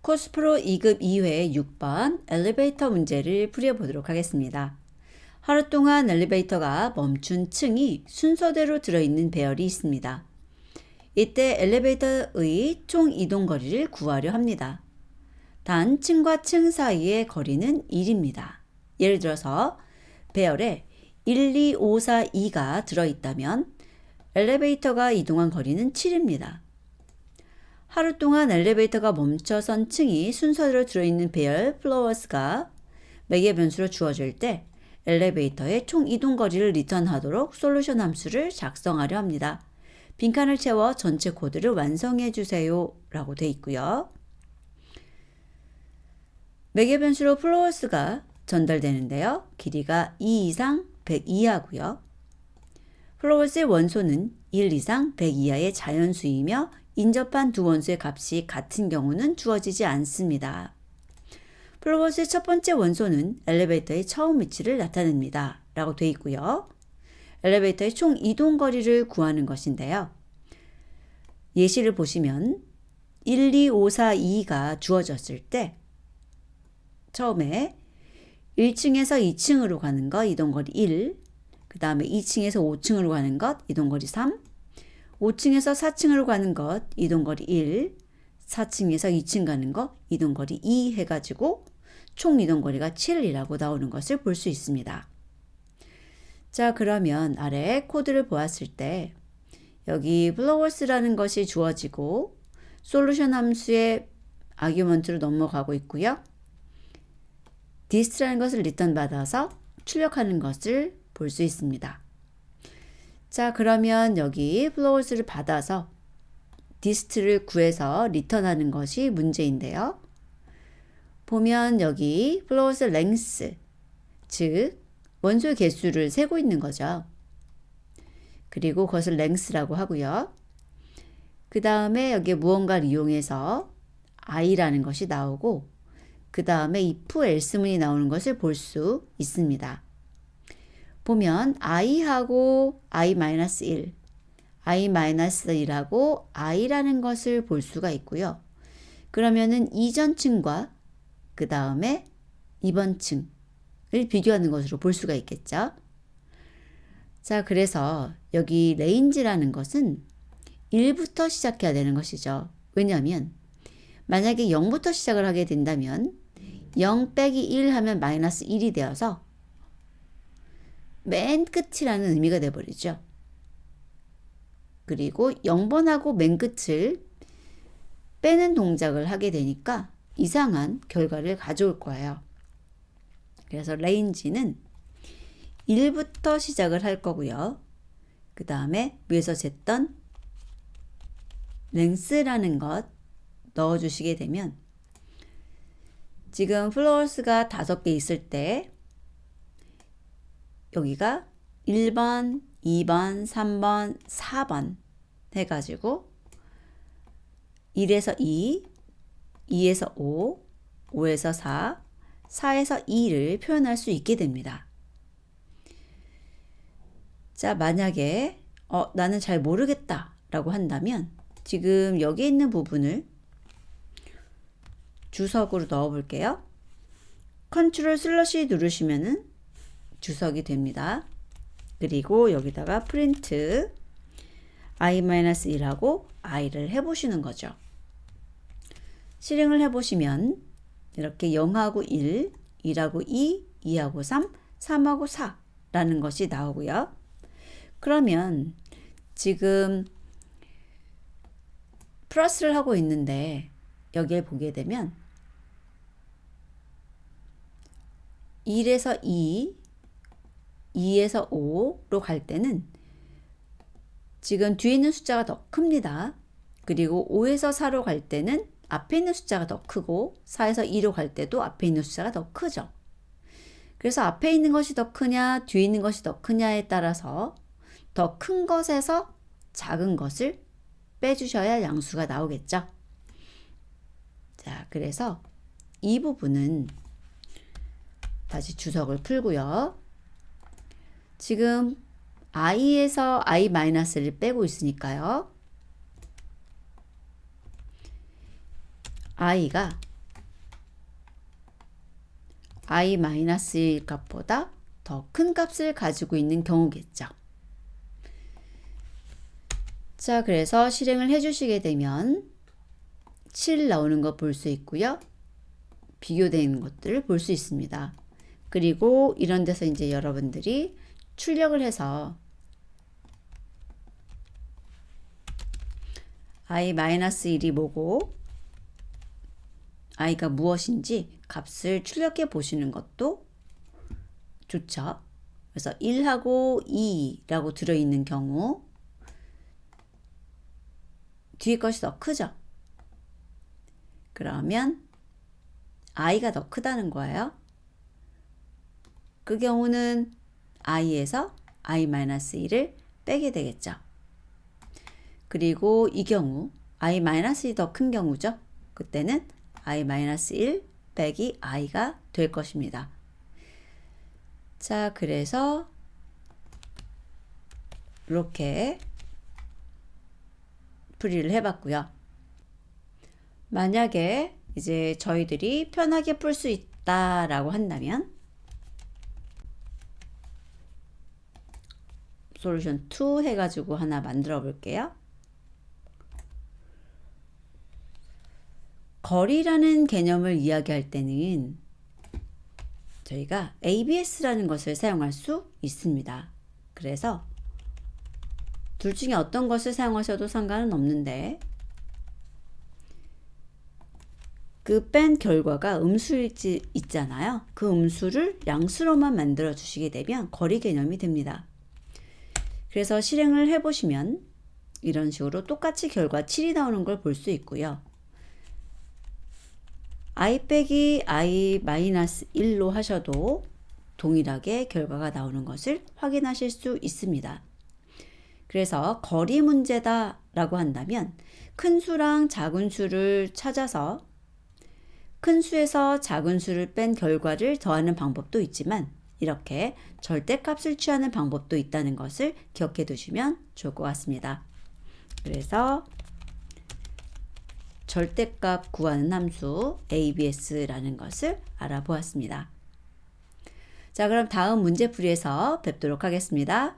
코스프로 2급 2회 6번 엘리베이터 문제를 풀어보도록 하겠습니다. 하루 동안 엘리베이터가 멈춘 층이 순서대로 들어있는 배열이 있습니다. 이때 엘리베이터의 총 이동 거리를 구하려 합니다. 단 층과 층 사이의 거리는 1입니다. 예를 들어서 배열에 1, 2, 5, 4, 2가 들어있다면 엘리베이터가 이동한 거리는 7입니다. 하루 동안 엘리베이터가 멈춰선 층이 순서대로 들어있는 배열 플로어스가 매개 변수로 주어질 때 엘리베이터의 총 이동 거리를 리턴하도록 솔루션 함수를 작성하려 합니다. 빈칸을 채워 전체 코드를 완성해 주세요 라고 되어 있고요. 매개 변수로 플로어스가 전달되는데요. 길이가 2 이상 100 이하고요. 플로어스의 원소는 1 이상 100 이하의 자연수이며 인접한 두 원소의 값이 같은 경우는 주어지지 않습니다. 플로어스의 첫 번째 원소는 엘리베이터의 처음 위치를 나타냅니다. 라고 되어 있고요. 엘리베이터의 총 이동 거리를 구하는 것인데요. 예시를 보시면 1, 2, 5, 4, 2가 주어졌을 때 처음에 1층에서 2층으로 가는 것 이동거리 1, 그 다음에 2층에서 5층으로 가는 것 이동거리 3, 5층에서 4층으로 가는 것 이동거리 1, 4층에서 2층 가는 것 이동거리 2 해가지고 총 이동거리가 7이라고 나오는 것을 볼 수 있습니다. 자, 그러면 아래 코드를 보았을 때 여기 플로어스라는 것이 주어지고 솔루션 함수의 아규먼트로 넘어가고 있고요. 디스트라는 것을 리턴 받아서 출력하는 것을 볼 수 있습니다. 자, 그러면 여기 플로어스를 받아서 디스트를 구해서 리턴하는 것이 문제인데요. 보면 여기 플로어스 랭스, 즉 원소의 개수를 세고 있는 거죠. 그리고 그것을 랭스라고 하고요. 그 다음에 여기에 무언가를 이용해서 i라는 것이 나오고 그 다음에 if else문이 나오는 것을 볼 수 있습니다. 보면 i하고 i-1, i-1하고 i라는 것을 볼 수가 있고요. 그러면은 이전 층과 그 다음에 이번 층을 비교하는 것으로 볼 수가 있겠죠. 자, 그래서 여기 레인지라는 것은 1부터 시작해야 되는 것이죠. 왜냐하면 만약에 0부터 시작을 하게 된다면 0 빼기 1 하면 마이너스 1이 되어서 맨 끝이라는 의미가 되어버리죠. 그리고 0번하고 맨 끝을 빼는 동작을 하게 되니까 이상한 결과를 가져올 거예요. 그래서 레인지는 1부터 시작을 할 거고요. 그 다음에 위에서 쟀던 랭스라는 것 넣어주시게 되면 지금 플로어스가 5개 있을 때 여기가 1번, 2번, 3번, 4번 해가지고 1에서 2, 2에서 5, 5에서 4, 4에서 2를 표현할 수 있게 됩니다. 자, 만약에 나는 잘 모르겠다 라고 한다면 지금 여기 있는 부분을 주석으로 넣어 볼게요. 컨트롤 슬러시 누르시면은 주석이 됩니다. 그리고 여기다가 프린트 i-1하고 i를 해보시는 거죠. 실행을 해보시면 이렇게 0하고 1, 1하고 2, 2하고 3, 3하고 4라는 것이 나오고요. 그러면 지금 플러스를 하고 있는데 여기에 보게 되면 1에서 2, 2에서 5로 갈 때는 지금 뒤에 있는 숫자가 더 큽니다. 그리고 5에서 4로 갈 때는 앞에 있는 숫자가 더 크고 4에서 2로 갈 때도 앞에 있는 숫자가 더 크죠. 그래서 앞에 있는 것이 더 크냐 뒤에 있는 것이 더 크냐에 따라서 더 큰 것에서 작은 것을 빼주셔야 양수가 나오겠죠. 자, 그래서 이 부분은 다시 주석을 풀고요. 지금 i에서 i-를 빼고 있으니까요. i가 i-1 값보다 더 큰 값을 가지고 있는 경우겠죠. 자, 그래서 실행을 해주시게 되면 7 나오는 거 볼 수 있고요. 비교되는 것들을 볼 수 있습니다. 그리고 이런 데서 이제 여러분들이 출력을 해서 i-1이 뭐고 i가 무엇인지 값을 출력해 보시는 것도 좋죠. 그래서 1하고 2라고 들어있는 경우 뒤에 것이 더 크죠. 그러면 i가 더 크다는 거예요. 그 경우는 i에서 i-1을 빼게 되겠죠. 그리고 이 경우 i-1이 더 큰 경우죠. 그때는 i-1 빼기 i가 될 것입니다. 자, 그래서 이렇게 풀이를 해봤고요. 만약에 이제 저희들이 편하게 풀 수 있다라고 한다면 솔루션 2 해가지고 하나 만들어 볼게요. 거리라는 개념을 이야기할 때는 저희가 ABS라는 것을 사용할 수 있습니다. 그래서 둘 중에 어떤 것을 사용하셔도 상관은 없는데 그 뺀 결과가 음수일지 있잖아요. 그 음수를 양수로만 만들어 주시게 되면 거리 개념이 됩니다. 그래서 실행을 해보시면 이런 식으로 똑같이 결과 7이 나오는 걸 볼 수 있고요. i 빼기 i-1로 하셔도 동일하게 결과가 나오는 것을 확인하실 수 있습니다. 그래서 거리 문제다 라고 한다면 큰 수랑 작은 수를 찾아서 큰 수에서 작은 수를 뺀 결과를 더하는 방법도 있지만 이렇게 절대값을 취하는 방법도 있다는 것을 기억해 두시면 좋을 것 같습니다. 그래서 절대값 구하는 함수 ABS라는 것을 알아보았습니다. 자, 그럼 다음 문제풀이에서 뵙도록 하겠습니다.